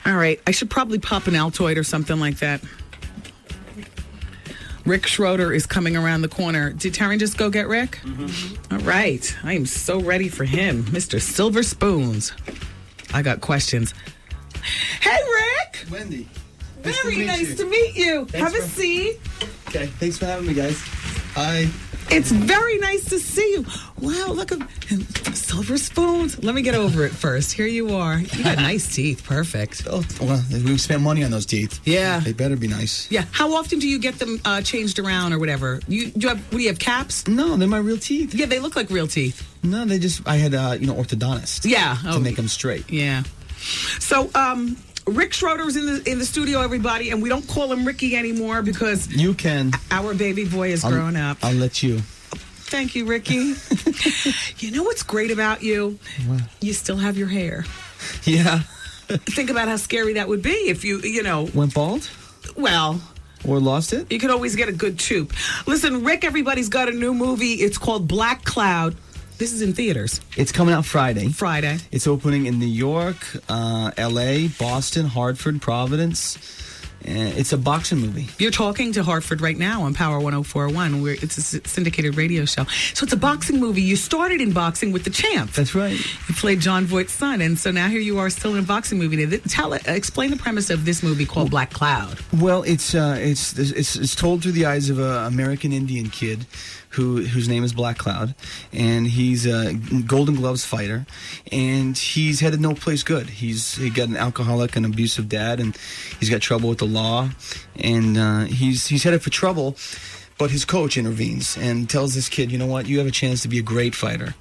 All right. I should probably pop an Altoid or something like that. Rick Schroder is coming around the corner. Did Taryn just go get Rick? Mm-hmm. All right. I am so ready for him. Mr. Silver Spoons. I got questions. Hey, Rick. Wendy. Very nice to meet you. Have a seat. Okay. Thanks for having me, guys. It's very nice to see you. Wow, look at Silver Spoons. Let me get over it first. Here you are. You got nice teeth. Perfect. Oh, well, we spent money on those teeth. Yeah. They better be nice. Yeah. How often do you get them changed around or whatever? Do you have caps? No, they're my real teeth. Yeah, they look like real teeth. No, I had orthodontist. Yeah. To make them straight. Yeah. So, Rick Schroder's in the studio, everybody, and we don't call him Ricky anymore because you can. Our baby boy is growing up. I'll let you. Thank you, Ricky. You know what's great about you? What? You still have your hair. Yeah. Think about how scary that would be if you went bald. Well. Or lost it. You could always get a good tube. Listen, Rick, everybody's got a new movie. It's called Black Cloud. This is in theaters. It's coming out Friday. Friday. It's opening in New York, L.A., Boston, Hartford, Providence. It's a boxing movie. You're talking to Hartford right now on Power 104.1, where it's a syndicated radio show. So it's a boxing movie. You started in boxing with the Champ. That's right. You played John Voight's son, and so now here you are still in a boxing movie. Explain the premise of this movie called Black Cloud. Well, it's told through the eyes of an American Indian kid whose name is Black Cloud, and he's a Golden Gloves fighter, and he's headed no place good. He got an alcoholic and abusive dad, and he's got trouble with the law, and he's headed for trouble. But his coach intervenes and tells this kid, you know what, you have a chance to be a great fighter.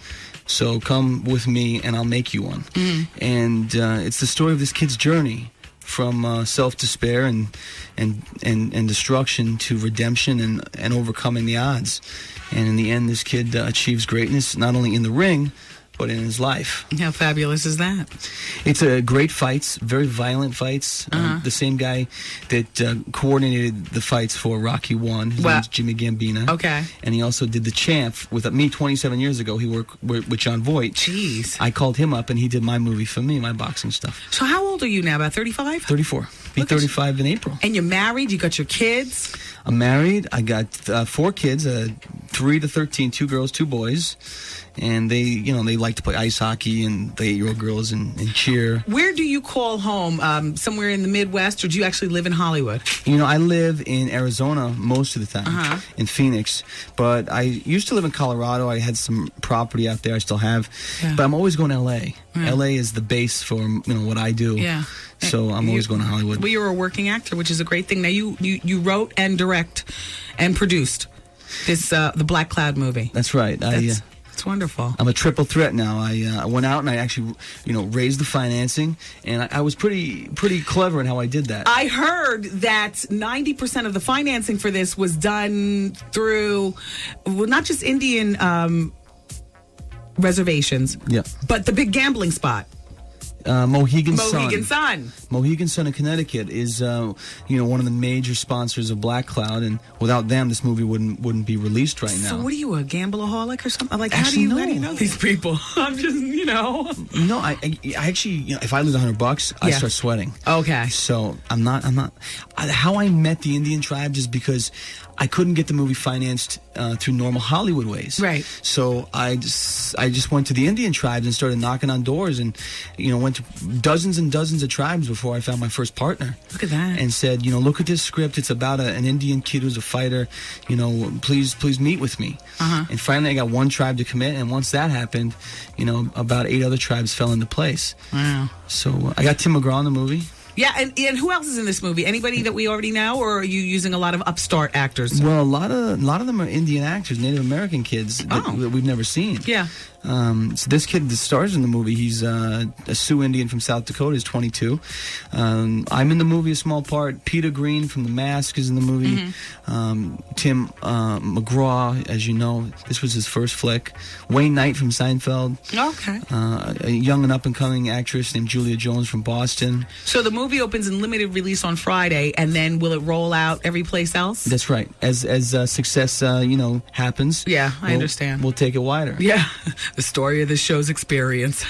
So come with me, and I'll make you one. Mm. And it's the story of this kid's journey from self-despair and destruction to redemption and overcoming the odds. And in the end, this kid achieves greatness not only in the ring, but in his life. How fabulous is that? It's great fights, very violent fights. The same guy that coordinated the fights for Rocky 1, his name's Jimmy Gambino. Okay. And he also did the Champ with me 27 years ago. He worked with John Voight. Jeez. I called him up, and he did my movie for me, my boxing stuff. So how old are you now, about 35? 34. Be 35 in April. And you're married? You got your kids? I'm married. I got 4 kids, 3 to 13, 2 girls, 2 boys. And they like to play ice hockey, and the 8-year-old girls and cheer. Where do you call home? Somewhere in the Midwest, or do you actually live in Hollywood? I live in Arizona most of the time, in Phoenix. But I used to live in Colorado. I had some property out there. I still have. Yeah. But I'm always going to L.A. Yeah. L.A. is the base for what I do. Yeah. So I'm always going to Hollywood. Well, you're a working actor, which is a great thing. Now you wrote and direct and produced this the Black Cloud movie. That's right. It's wonderful. I'm a triple threat now. I went out and I actually, raised the financing, and I was pretty clever in how I did that. I heard that 90% of the financing for this was done through, not just Indian reservations, but the big gambling spot. Mohegan Sun. Mohegan Sun in Connecticut is, one of the major sponsors of Black Cloud, and without them, this movie wouldn't be released right now. So, what are you, a gambleaholic or something? Like, actually, how do you know these people? I'm just, No, I actually, if I lose $100, I start sweating. Okay. So I'm not. How I met the Indian tribes is because I couldn't get the movie financed through normal Hollywood ways. Right. So I just went to the Indian tribes and started knocking on doors, and went to dozens and dozens of tribes before I found my first partner. Look at that. And said, look at this script. It's about an Indian kid who's a fighter. Please meet with me. And finally, I got one tribe to commit, and once that happened, about 8 other tribes fell into place. Wow. So I got Tim McGraw in the movie. Yeah, and who else is in this movie? Anybody that we already know, or are you using a lot of upstart actors? Well, a lot of them are Indian actors, Native American kids that we've never seen. Yeah. So this kid that stars in the movie, he's a Sioux Indian from South Dakota. He's 22. I'm in the movie, a small part. Peter Green from The Mask is in the movie. Tim McGraw, as you know, this was his first flick. Wayne Knight from Seinfeld. Okay. A young and up-and-coming actress named Julia Jones from Boston. So the movie opens in limited release on Friday, and then will it roll out every place else? That's right. As success, happens. Yeah, I understand. We'll take it wider. Yeah, the story of the show's experience.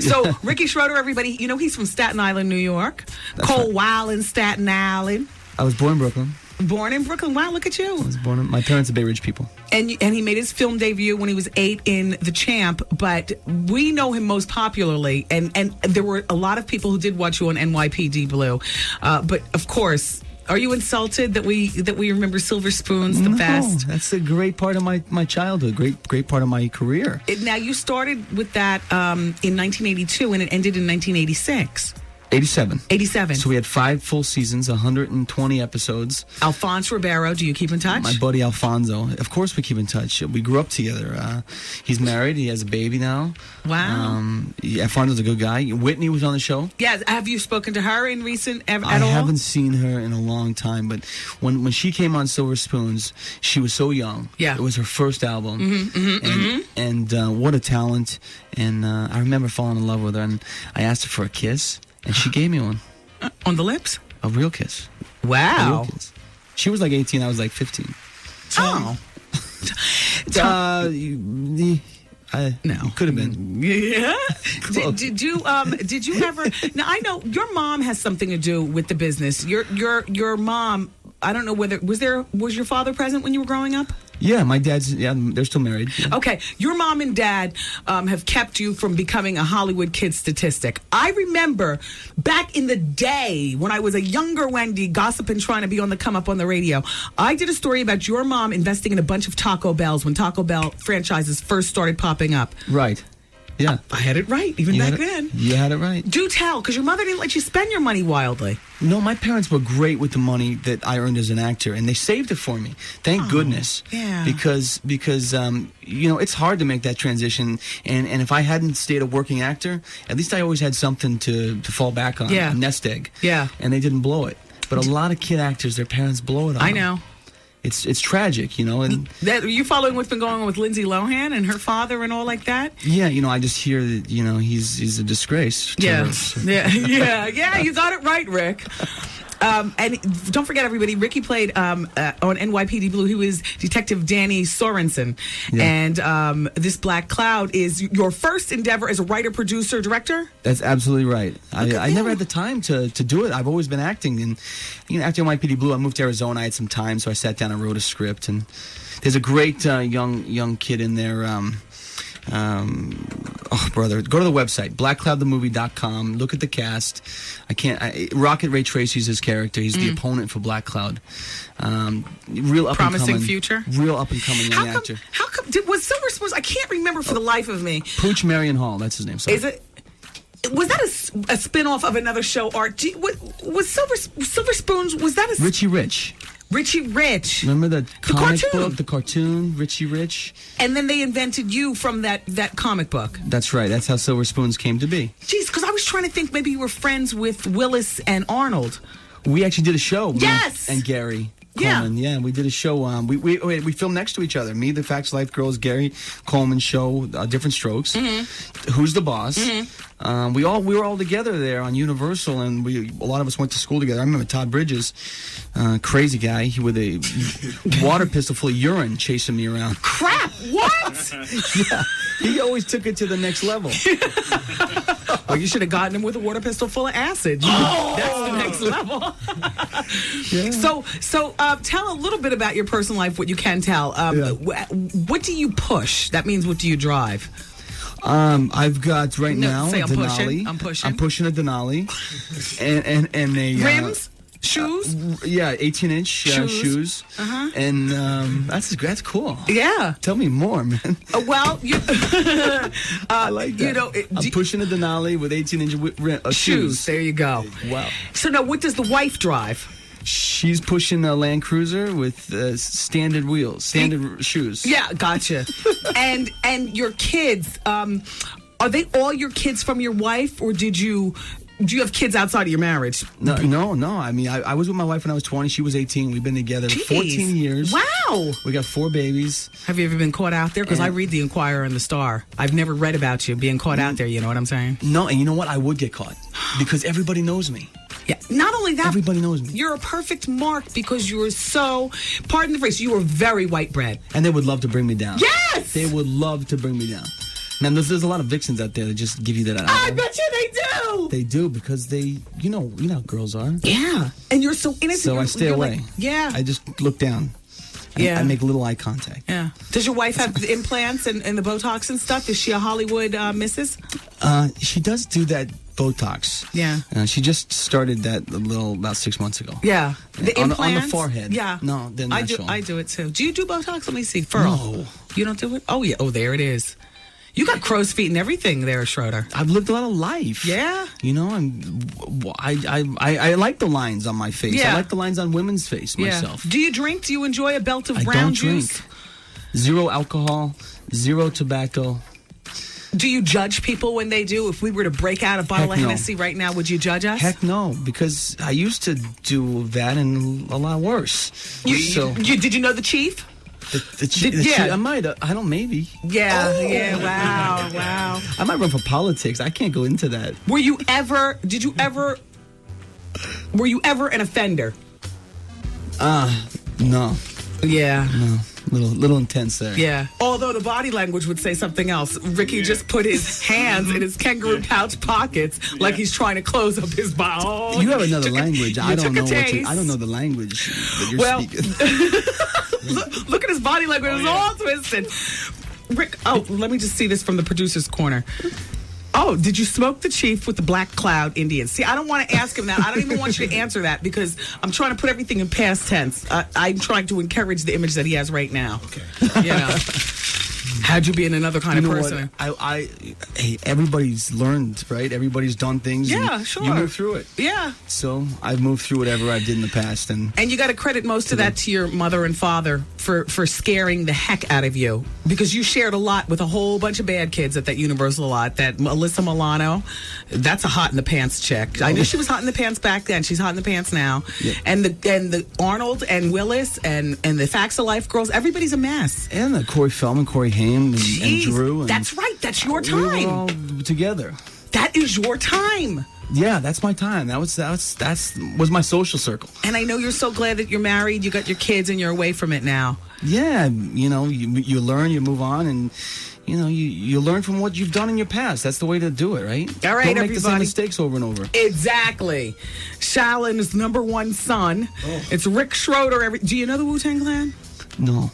So, Ricky Schroder, everybody, he's from Staten Island, New York. That's Cold right. Wild in Staten Island. I was born in Brooklyn. Born in Brooklyn. Wow, look at you. My parents are Bay Ridge people. And he made his film debut when he was 8 in The Champ, but we know him most popularly, and there were a lot of people who did watch you on NYPD Blue. But, of course, are you insulted that we remember Silver Spoons the best? That's a great part of my childhood, great part of my career. Now, you started with that in 1982, and it ended in 1986. 87. So we had 5 full seasons, 120 episodes. Alphonse Ribeiro, do you keep in touch? My buddy Alfonso. Of course we keep in touch. We grew up together. He's married. He has a baby now. Wow. Alfonso's a good guy. Whitney was on the show. Yeah. Have you spoken to her in recent at all? I haven't seen her in a long time, but when she came on Silver Spoons, she was so young. Yeah. It was her first album. And what a talent. And I remember falling in love with her, and I asked her for a kiss. And she gave me one. On the lips? A real kiss. Wow. A real kiss. She was like 18, I was like 15. Oh. No. Could have been. Yeah. Did you ever? Now I know your mom has something to do with the business. Your mom. I don't know whether was your father present when you were growing up? Yeah, my dad's. Yeah, they're still married. Yeah. Okay, your mom and dad have kept you from becoming a Hollywood kid statistic. I remember back in the day when I was a younger Wendy, gossiping, trying to be on the come up on the radio. I did a story about your mom investing in a bunch of Taco Bells when Taco Bell franchises first started popping up. Right. Yeah. I had it right, even back then. You had it right. Do tell, because your mother didn't let you spend your money wildly. No, my parents were great with the money that I earned as an actor, and they saved it for me. Thank goodness. Yeah. Because it's hard to make that transition, and if I hadn't stayed a working actor, at least I always had something to fall back on, Yeah. a nest egg. Yeah. And they didn't blow it. But a lot of kid actors, their parents blow it on I them. know. It's tragic, And Are you following what's been going on with Lindsay Lohan and her father and all like that? yeah, I just hear that he's a disgrace. Yeah, yeah. You got it right, Rick. And don't forget, everybody, Ricky played on NYPD Blue. He was Detective Danny Sorensen. Yeah. And this Black Cloud is your first endeavor as a writer, producer, director? That's absolutely right. I never had the time to do it. I've always been acting. And after NYPD Blue, I moved to Arizona. I had some time, so I sat down and wrote a script. And there's a great young kid in there. Brother, go to the website, blackcloudthemovie.com. Look at the cast. Rocket Ray Tracy's his character. He's the opponent for Black Cloud. Real up Promising and coming, future. Real up and coming young actor. How come? Was Silver Spoons? I can't remember for the life of me. Pooch Marion Hall. That's his name. Sorry. Is it? Was that a spin-off of another show? Art? Was Silver Spoons? Was that a Richie Rich? Richie Rich. Remember the comic cartoon. book, the cartoon, Richie Rich? And then they invented you from that comic book. That's right. That's how Silver Spoons came to be. Jeez, because I was trying to think maybe you were friends with Willis and Arnold. We actually did a show. Yes! And Gary Yeah. Coleman. Yeah, we did a show. We filmed next to each other. Me, the Facts Life Girls, Gary Coleman show, Different Strokes. Mm-hmm. Who's the Boss? Mm-hmm. We were all together there on Universal, and a lot of us went to school together. I remember Todd Bridges, crazy guy, with a water pistol full of urine chasing me around. Crap! What? Yeah, he always took it to the next level. Well, you should have gotten him with a water pistol full of acid. That's the next level. Yeah. So tell a little bit about your personal life, what you can tell. What do you push? That means what do you drive? I've got now say a I'm Denali. pushing. I'm pushing a Denali, and a rims, shoes. 18-inch shoes. Uh-huh. And that's cool. Yeah. Tell me more, man. Well, you. I like that. I'm pushing a Denali with 18-inch shoes. There you go. Wow. So now, what does the wife drive? She's pushing a Land Cruiser with standard wheels, standard shoes. Yeah, gotcha. and your kids, are they all your kids from your wife, or do you have kids outside of your marriage? No. I mean, I was with my wife when I was 20. She was 18. We've been together 14 years. Wow. We got 4 babies. Have you ever been caught out there? Because I read the Inquirer and the Star. I've never read about you being caught out there. You know what I'm saying? No, and you know what? I would get caught because everybody knows me. Yeah. Not only that, Everybody knows me. you're a perfect mark because you were so, pardon the phrase, you were very white bread. And they would love to bring me down. Yes! They would love to bring me down. Man, there's a lot of vixens out there that just give you that. I bet you they do. They do because you know how girls are. Yeah. And you're so innocent. So I stay away. Yeah. I just look down. Yeah. I make little eye contact. Yeah. Does your wife have the implants and the Botox and stuff? Is she a Hollywood missus? She does do that Botox. Yeah. She just started that about 6 months ago. Yeah. The on implants? the forehead. Yeah. No, they're natural. I do it too. Do you do Botox? Let me see. Furl. No. You don't do it? Oh, yeah. Oh, there it is. You got crow's feet and everything there, Schroder. I've lived a lot of life. Yeah. You know, I like the lines on my face. Yeah. I like the lines on women's face myself. Do you drink? Do you enjoy a belt of I brown don't juice? drink. 0 alcohol, 0 tobacco. Do you judge people when they do? If we were to break out a bottle of Heck no. Hennessy right now, would you judge us? Heck no, because I used to do that and a lot worse. Did you know the chief? I might. I don't. Maybe. Yeah. Oh. Yeah. Wow. I might run for politics. I can't go into that. Were you ever an offender? No. Yeah. No. Little intense there. Yeah. Although the body language would say something else. Ricky just put his hands in his kangaroo pouch pockets like he's trying to close up his body. Oh, you have another language. I don't know taste. I don't know the language that you're speaking. Look at his body language. It's all twisted. Rick, let me just see this from the producer's corner. Oh, did you smoke the chief with the Black Cloud Indians? See, I don't want to ask him that. I don't even want you to answer that because I'm trying to put everything in past tense. I'm trying to encourage the image that he has right now. Okay. You know. How'd you be in another kind of person? Hey, everybody's learned, right? Everybody's done things. Yeah, sure. You move through it. Yeah. So I've moved through whatever I did in the past, and you got to credit most of that to your mother and father for scaring the heck out of you because you shared a lot with a whole bunch of bad kids at that Universal lot. That Alyssa Milano, that's a hot in the pants chick. I knew she was hot in the pants back then. She's hot in the pants now. Yeah. And the Arnold and Willis and the Facts of Life girls. Everybody's a mess. And the Corey Feldman, Corey Haim, and Drew. And that's right. That's your time. We were all together. That is your time. Yeah, that's my time. That was my social circle. And I know you're so glad that you're married. You got your kids, and you're away from it now. Yeah, you learn, you move on, and you learn from what you've done in your past. That's the way to do it, right? All right, Don't make everybody. the same mistakes over and over. Exactly. Shalin's #1 son. Oh. It's Rick Schroder. Do you know the Wu-Tang Clan? No.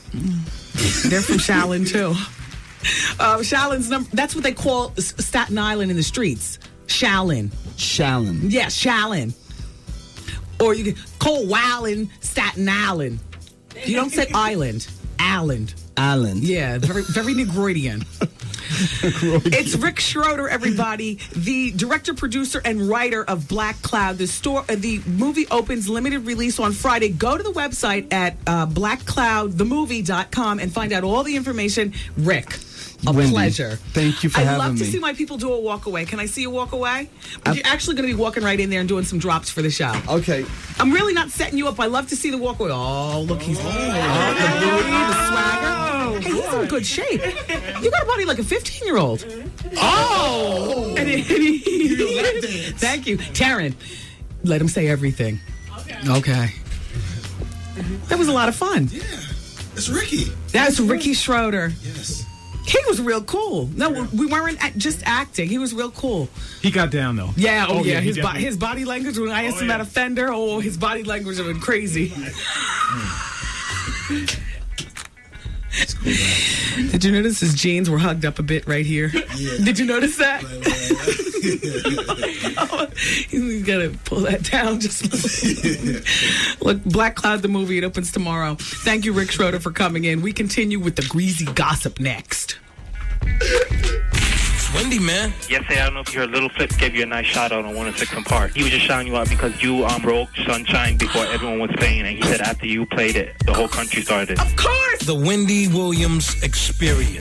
They're from Shaolin too. Shaolin's that's what they call Staten Island in the streets. Shaolin. Yeah, Shaolin. Or you can call Wildin Staten Island. You don't say island. Island. Yeah, very, very Negroidian. It's Rick Schroder, everybody, the director, producer, and writer of Black Cloud. The movie opens limited release on Friday. Go to the website at blackcloudthemovie.com and find out all the information. Rick, Wendy, pleasure. Thank you for having me. I'd love to see my people do a walk away. Can I see a walk away? But you're actually going to be walking right in there and doing some drops for the show. Okay. I'm really not setting you up. I love to see the walk away. Oh, look, he's the booty, the swagger. Hey, he's in good shape. You got a body like a 15-year-old. Oh! Thank you. Taryn, let him say everything. Okay. That was a lot of fun. Yeah. It's Ricky. That's Ricky Schroder. Yes. He was real cool. No, we weren't just acting. He was real cool. He got down, though. Yeah, yeah. His body language, when I asked him about a fender, his body language was crazy. Did you notice his jeans were hugged up a bit right here? Yeah. Did you notice that? You gotta pull that down. Just look, Black Cloud the movie. It opens tomorrow. Thank you, Rick Schroder, for coming in. We continue with the greasy gossip next. Wendy, man. Yesterday, I don't know if you heard Little Flip gave you a nice shout out on 106 and Park. He was just shouting you out because you broke Sunshine before everyone was playing, and he said after you played it, the whole country started. Of course! The Wendy Williams Experience.